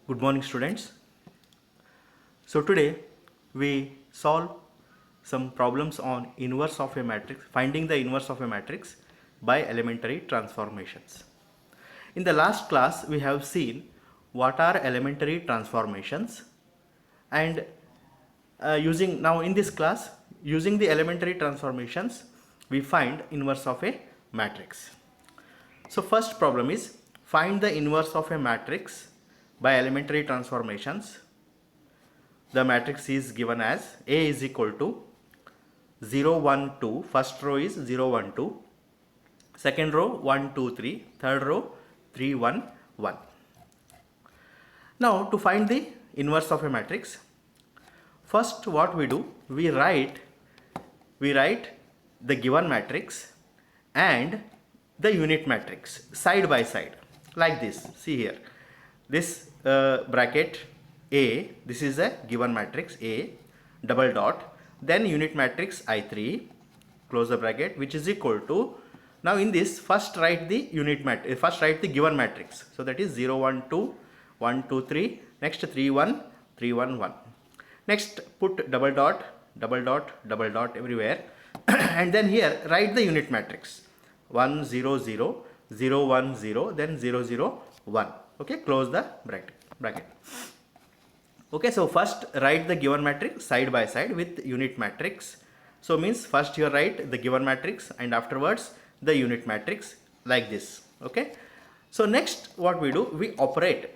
Good morning, students. So today we solve some problems on inverse of a matrix, finding the inverse of a matrix by elementary transformations. In the last class we have seen what are elementary transformations, and using now in this class, using the elementary transformations, we find inverse of a matrix. So first problem is find the inverse of a matrix by elementary transformations. The matrix is given as A is equal to 0 1 2. First row is 0 1 2, second row 1 2 3, third row 3 1 1. Now to find the inverse of a matrix, first what we do, we write the given matrix and the unit matrix side by side like this. See here, this bracket A, this is a given matrix A, double dot, then unit matrix I3, close the bracket, which is equal to, now in this first write the unit matrix, first write the given matrix, so that is 0 1 2, 1 2 3, next 3 1 3 1 1, next put double dot double dot double dot everywhere and then here write the unit matrix 1 0 0 0 1 0, then 0 0 1. Okay, close the bracket. Okay, so first write the given matrix side by side with unit matrix. So means first you write the given matrix and afterwards the unit matrix like this. Okay, so next what we do, we operate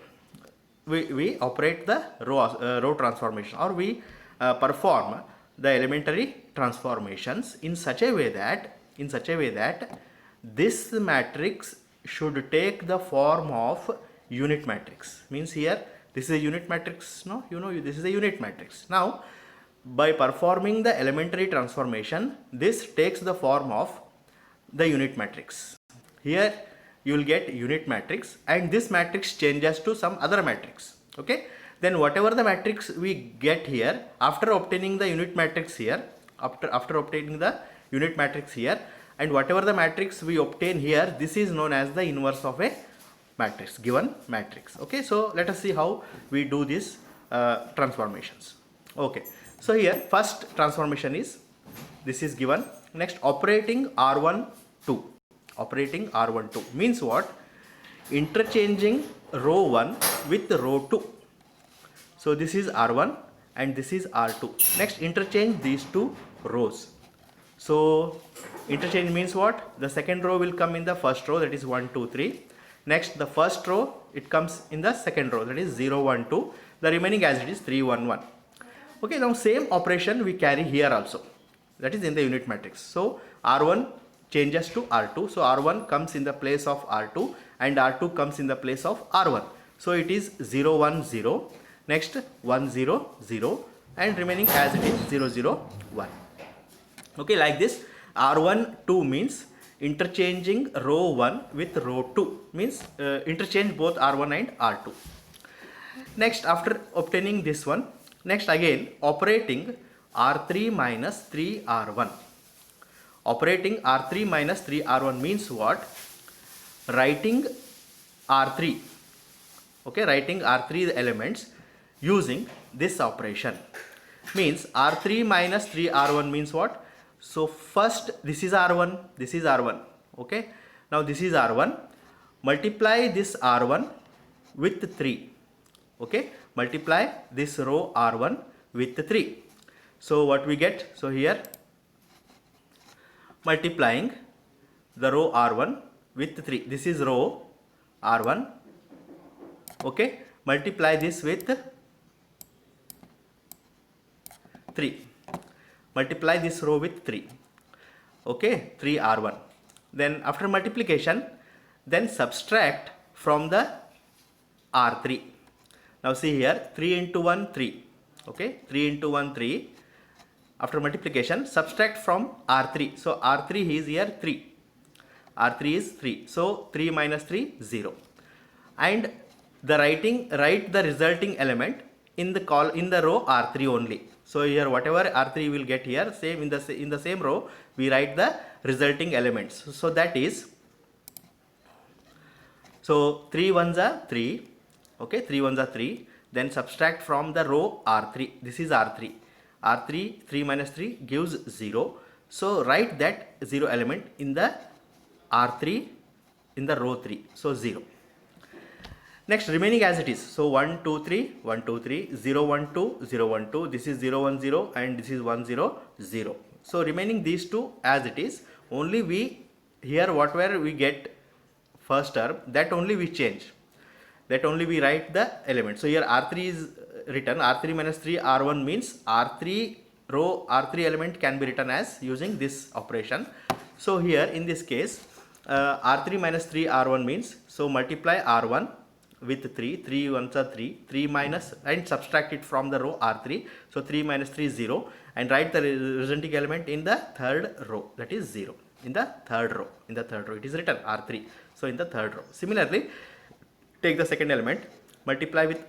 the row transformation, or we perform the elementary transformations in such a way that this matrix should take the form of unit matrix. Means here this is a unit matrix. No, this is a unit matrix. Now by performing the elementary transformation, this takes the form of the unit matrix. Here you will get unit matrix and this matrix changes to some other matrix. Okay, then whatever the matrix we get here after obtaining the unit matrix here, after obtaining the unit matrix here, and whatever the matrix we obtain here, this is known as the inverse of a matrix, given matrix. Okay, so let us see how we do these transformations. Okay, so here first transformation is, this is given, next operating R1 2. Operating R1 2 means what? Interchanging row 1 with row 2. So this is R1 and this is R2. Next interchange these two rows. So interchange means what? The second row will come in the first row, that is 1 2 3. Next the first row, it comes in the second row, that is 0 1 2. The remaining as it is 3 1 1. Okay, now same operation we carry here also, that is in the unit matrix. So R1 changes to R2, so R1 comes in the place of R2 and R2 comes in the place of R1. So it is 0 1 0, next 1 0 0, and remaining as it is 0 0 1. Okay, like this R1 2 means interchanging row 1 with row 2, means interchange both R1 and R2. Next, after obtaining this one, next again operating R3 minus 3 R1. Operating R3 minus 3 R1 means what? Writing R3. Okay, writing R3 the elements using this operation. Means R3 minus 3 R1 means what? So first this is R1, this is R1. Okay, now this is R1. Multiply this R1 with 3. Okay, multiply this row R1 with 3. So what we get? So here multiplying the row R1 with 3. This is row R1. Okay, multiply this with 3. Multiply this row with 3. Okay, 3 R1. Then after multiplication, then subtract from the R3. Now see here, 3 into 1 3. Okay, 3 into 1 3. After multiplication, subtract from R3. So R3 is here 3. R3 is 3. So 3 minus 3 0. And the write the resulting element in the row R3 only. So here whatever R3 will get here, same in the same row we write the resulting elements. So that is, so 3 ones are 3. Okay, 3 ones are 3. Then subtract from the row R3. This is R3. R3, 3 minus 3 gives 0. So write that 0 element in the R3 in the row 3. So 0. Next, remaining as it is. So 1, 2, 3, 1, 2, 3, 0, 1, 2, 0, 1, 2. This is 0, 1, 0 and this is 1, 0, 0. So remaining these two as it is. Only we here whatever we get first term, that only we change. That only we write the element. So here R3 is written, R3 minus 3 R1 means R3 row R3 element can be written as using this operation. So here in this case R3 minus 3 R1 means, so multiply R1 with 3, 3 ones are 3, 3 minus and subtract it from the row R3. So 3 minus 3 is 0 and write the resulting element in the third row, that is 0. In the third row, it is written R3. So in the third row. Similarly, take the second element, multiply with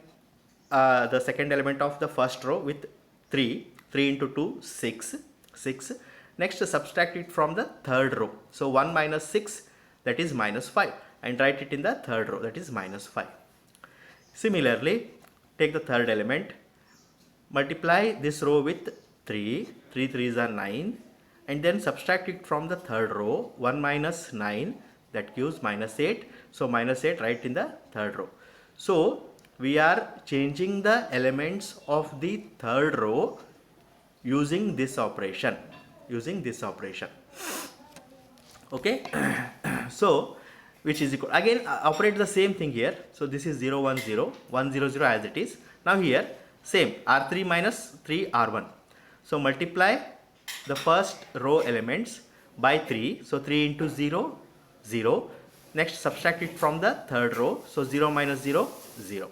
the second element of the first row with 3, 3 into 2, 6, 6. Next subtract it from the third row. So 1 minus 6, that is minus 5 and write it in the third row, that is minus 5. Similarly, take the third element, multiply this row with 3, 3 3s are 9 and then subtract it from the third row, 1 minus 9, that gives minus 8. So minus 8 right in the third row. So we are changing the elements of the third row using this operation. Okay. So which is equal, again operate the same thing here. So this is 0 1 0 1 0 0 as it is. Now here same R3 minus 3 R1. So multiply the first row elements by 3. So 3 into 0 0. Next subtract it from the third row. So 0 minus 0 0.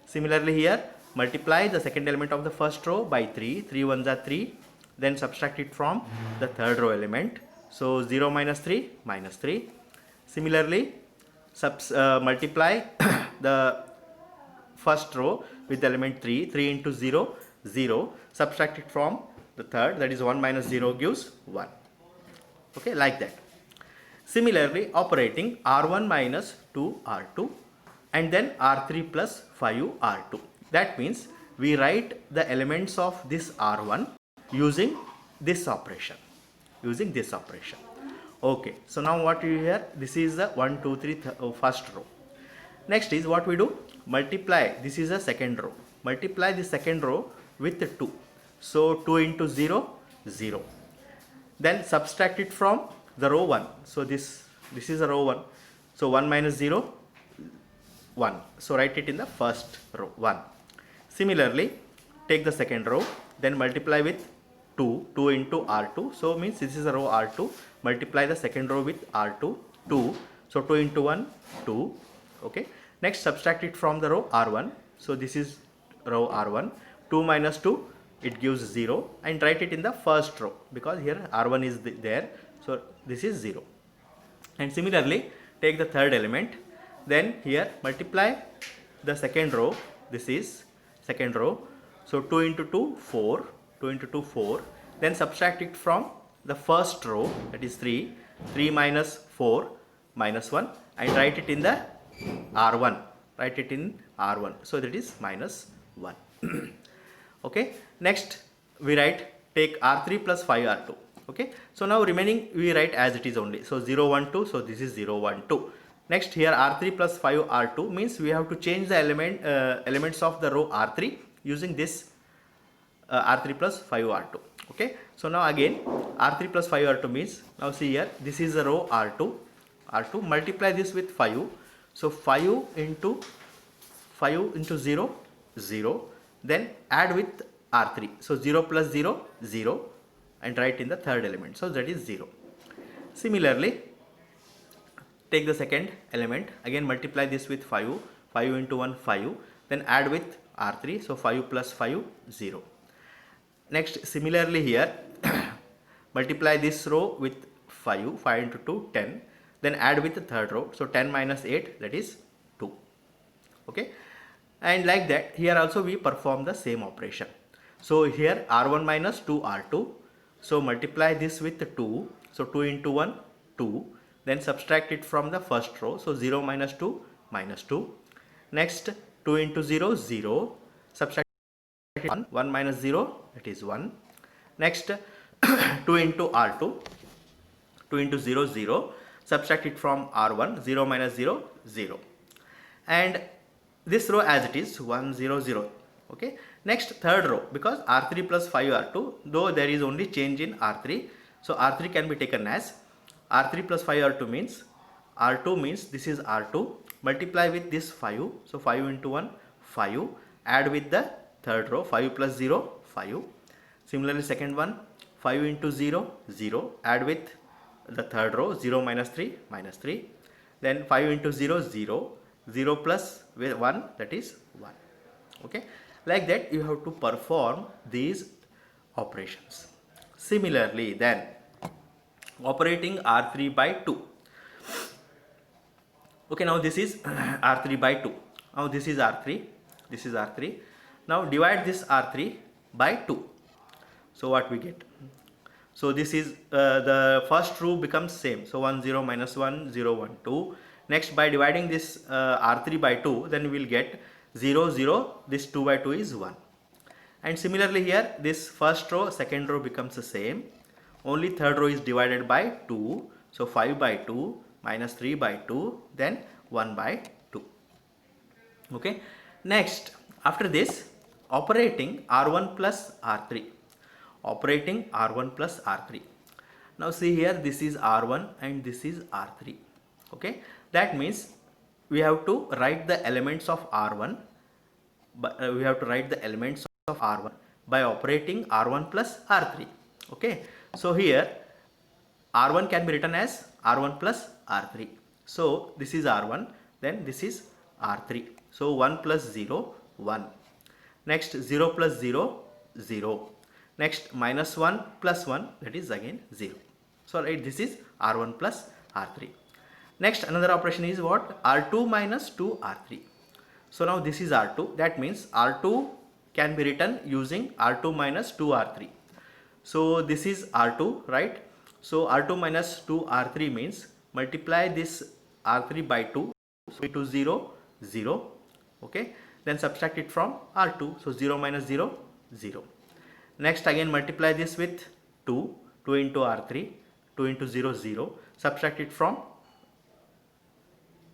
Similarly here multiply the second element of the first row by 3. 3 ones are 3. Then subtract it from the third row element. So 0 minus 3 minus 3. Similarly multiply the first row with the element 3. 3 into 0 0. Subtract it from the third, that is 1 minus 0 gives 1. Okay, like that. Similarly, operating R1 minus 2 R2 and then R3 plus 5 R2. That means we write the elements of this R1 using this operation. Okay, so now what you hear, this is the 1, 2, 3 first row. Next is what we do, multiply, this is the second row. Multiply the second row with 2. So 2 into 0, 0. Then subtract it from the row 1. So this is a row 1. So 1 minus 0, 1. So write it in the first row, 1. Similarly, take the second row, then multiply with 2, 2 into R2. So means this is a row R2. Multiply the second row with R2, 2. So 2 into 1, 2. Okay. Next subtract it from the row R1. So this is row R1. 2 minus 2, it gives 0 and write it in the first row because here R1 is there. So this is 0. And similarly, take the third element. Then here multiply the second row. This is second row. So 2 into 2, 4. 2 into 2, 4. Then subtract it from the first row, that is 3. 3 minus 4, minus 1 and write it in the R1. Write it in R1. So that is minus 1. Okay. Next we take R3 plus 5 R2. Okay. So now remaining we write as it is only. So 0 1 2. So this is 0 1 2. Next here R3 plus 5 R2 means we have to change the elements of the row R3 using this R3 plus 5 R2. Okay. So now again R3 plus 5 R2 means, now see here, this is the row R2 multiply this with 5. So 5 into 0 0. Then add with R3. So 0 plus 0 0 and write in the third element. So that is 0. Similarly, take the second element, again multiply this with 5. 5 into 1 5. Then add with R3. So 5 plus 5 0. Next similarly here multiply this row with 5. 5 into 2 10. Then add with the third row. So 10 minus 8, that is 2. Okay. And like that here also we perform the same operation. So here R1 minus 2 R2. So multiply this with 2. So 2 into 1 2. Then subtract it from the first row. So 0 minus 2 minus 2. Next 2 into 0, 0. Subtract 1, 1 minus 0, that is 1. Next 2 into R2, 2 into 0, 0. Subtract it from R1, 0 minus 0, 0. And this row as it is, 1, 0, 0. Okay. Next third row, because R3 plus 5R2, though there is only change in R3. So R3 can be taken as R3 plus 5R2 means R2 means this is R2, multiply with this 5. So 5 into 1, 5. Add with the third row, 5 plus 0, 5. Similarly second one, 5 into 0, 0. Add with the third row, 0 minus 3, minus 3. Then 5 into 0, 0. 0 plus 1, that is 1. Okay. Like that you have to perform these operations. Similarly then, operating R3 by 2. Okay, now this is R3 by 2. Now this is R3. This is R3. Now divide this R3 by 2. So what we get? So this is the first row becomes same. So 1, 0, minus 1, 0, 1, 2. Next, by dividing this R3 by 2, then we will get 0, 0. This 2 by 2 is 1. And similarly here, this first row, second row becomes the same. Only third row is divided by 2. So 5 by 2 minus 3 by 2, then 1 by 2. Okay. Next, after this, operating R1 plus R3. Operating R1 plus R3. Now see here, this is R1 and this is R3. Okay. That means we have to write the elements of R1, but we have to write the elements of R1 by operating R1 plus R3. Okay. So here R1 can be written as R1 plus R3. So this is R1, then this is R3. So 1 plus 0, 1. Next 0 plus 0, 0. Next minus 1 plus 1, that is again 0. So right, this is R1 plus R3. Next another operation is what? R2 minus 2R3. So now this is R2. That means R2 can be written using R2 minus 2R3. So this is R2, right? So R2 minus 2R3 means multiply this R3 by 2. So into 0, 0. Okay. Then subtract it from R2. So 0 minus 0, 0. Next again multiply this with 2. 2 into R3. 2 into 0, 0. Subtract it from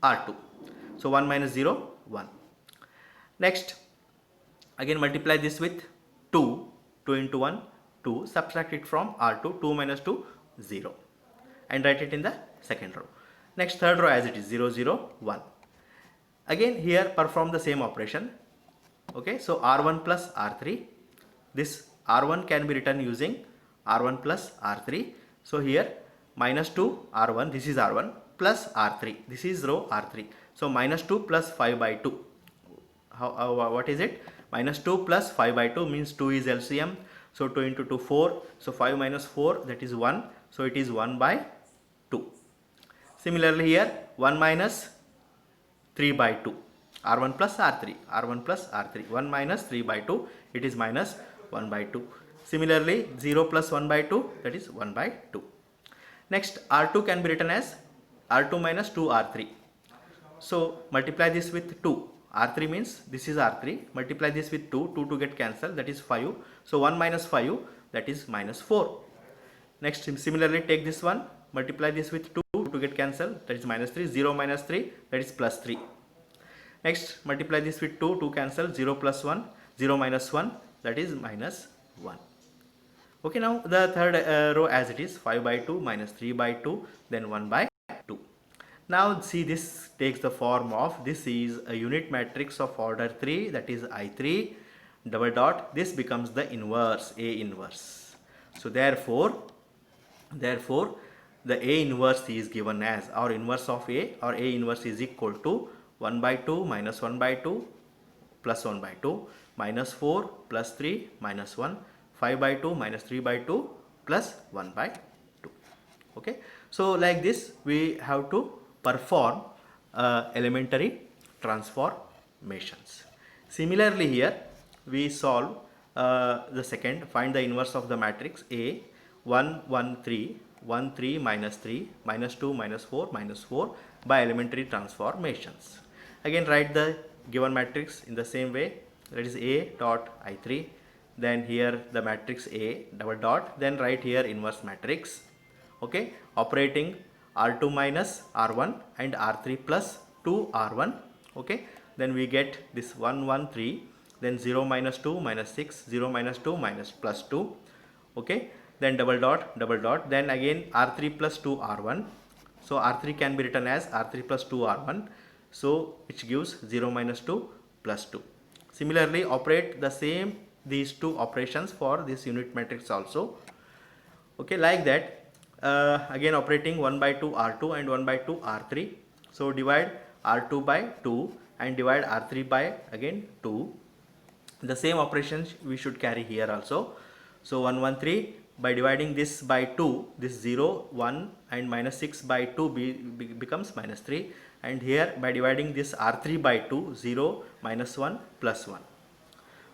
R2. So 1 minus 0, 1. Next again multiply this with 2. 2 into 1, 2. Subtract it from R2. 2 minus 2, 0. And write it in the second row. Next third row as it is, 0, 0, 1. Again here perform the same operation. Okay. So R1 plus R3. This R1 can be written using R1 plus R3. So here minus 2 R1, this is R1, plus R3, this is row R3. So minus 2 plus 5 by 2. What is it? Minus 2 plus 5 by 2 means 2 is LCM. So 2 into 2, 4. So 5 minus 4, that is 1. So it is 1 by 2. Similarly here 1 minus 3 by 2. R1 plus R3. R1 plus R3. 1 minus 3 by 2. It is minus 1 by 2. Similarly 0 plus 1 by 2, that is 1 by 2. Next R2 can be written as R2 minus 2R3. So multiply this with 2. R3 means this is R3. Multiply this with 2. 2 to get cancelled, that is 5. So 1 minus 5, that is minus 4. Next similarly take this one. Multiply this with 2 to get cancelled, that is minus 3. 0 minus 3, that is plus 3. Next multiply this with 2 to cancel. 0 plus 1, 0 minus 1, that is minus 1. Okay, now the third row as it is, 5 by 2 minus 3 by 2, then 1 by 2. Now see, this takes the form of, this is a unit matrix of order 3, that is I3 double dot. This becomes the inverse, A inverse. So therefore the A inverse is given as, or inverse of A, or A inverse is equal to 1 by 2 minus 1 by 2 plus 1 by 2 minus 4 plus 3 minus 1, 5 by 2 minus 3 by 2 plus 1 by 2. Okay. So like this we have to perform elementary transformations. Similarly here we solve the second, find the inverse of the matrix A, 1 1 3 1 3 minus 3 minus 2 minus 4 by elementary transformations. Again write the given matrix in the same way, that is A dot I3, then here the matrix A double dot, then write here inverse matrix, okay, operating R2 minus R1 and R3 plus 2 R1, okay, then we get this 1 1 3, then 0 minus 2 minus 6, 0 minus 2 minus plus 2, okay, then double dot, then again R3 plus 2 R1, so R3 can be written as R3 plus 2 R1, so which gives 0 minus 2 plus 2. Similarly, operate the same these two operations for this unit matrix also, okay, like that. Again operating 1 by 2 R2 and 1 by 2 R3, so divide R2 by 2 and divide R3 by again 2. The same operations we should carry here also. So 1 1 3, by dividing this by 2, this 0 1 and minus 6 by 2 becomes minus 3, and here by dividing this R3 by 2, 0 minus 1 plus 1,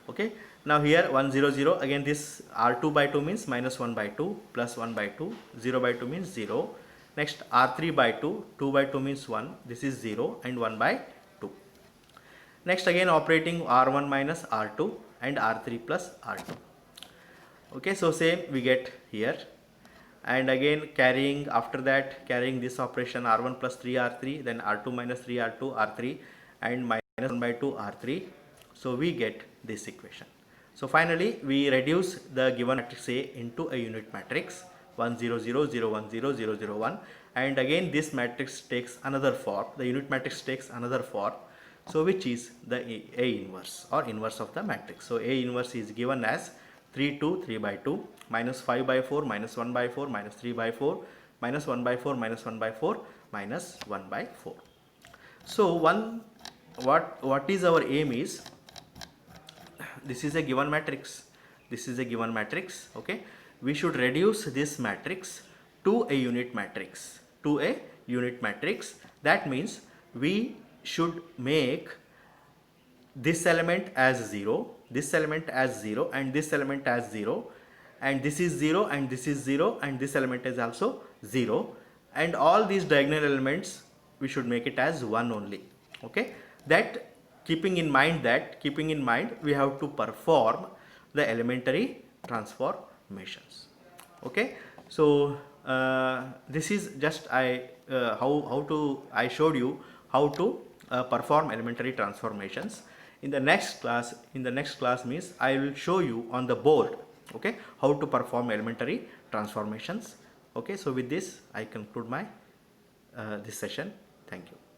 okay. Now here 1 0 0, again this R2 by 2 means minus 1 by 2 plus 1 by 2, 0 by 2 means 0. Next R3 by 2, 2 by 2 means 1, this is 0 and 1 by 2. Next again operating R1 minus R2 and R3 plus R2, okay, so same we get here, and again carrying after that carrying this operation R1 plus 3 R3, then R2 minus 3 R2 R3 and minus 1 by 2 R3, so we get this equation. So finally we reduce the given matrix A into a unit matrix 1 0 0 0 1 0 0 0 1, and again this matrix takes another form, the unit matrix takes another form, so which is the A inverse or inverse of the matrix. So A inverse is given as 3 2 3 by 2 minus 5 by 4 minus 1 by 4 minus 3 by 4 minus 1 by 4 minus 1 by 4 minus 1 by 4. So what is our aim is, this is a given matrix, this is a given matrix, okay, we should reduce this matrix to a unit matrix, to a unit matrix. That means we should make this element as 0, this element as 0 and this element as 0, and this is 0 and this is 0 and this element is also 0, and all these diagonal elements we should make it as 1 only, okay. That keeping in mind we have to perform the elementary transformations, okay. So this is just I showed you how to perform elementary transformations. In the next class means I will show you on the board, okay, how to perform elementary transformations, okay. So with this I conclude my this session. Thank you.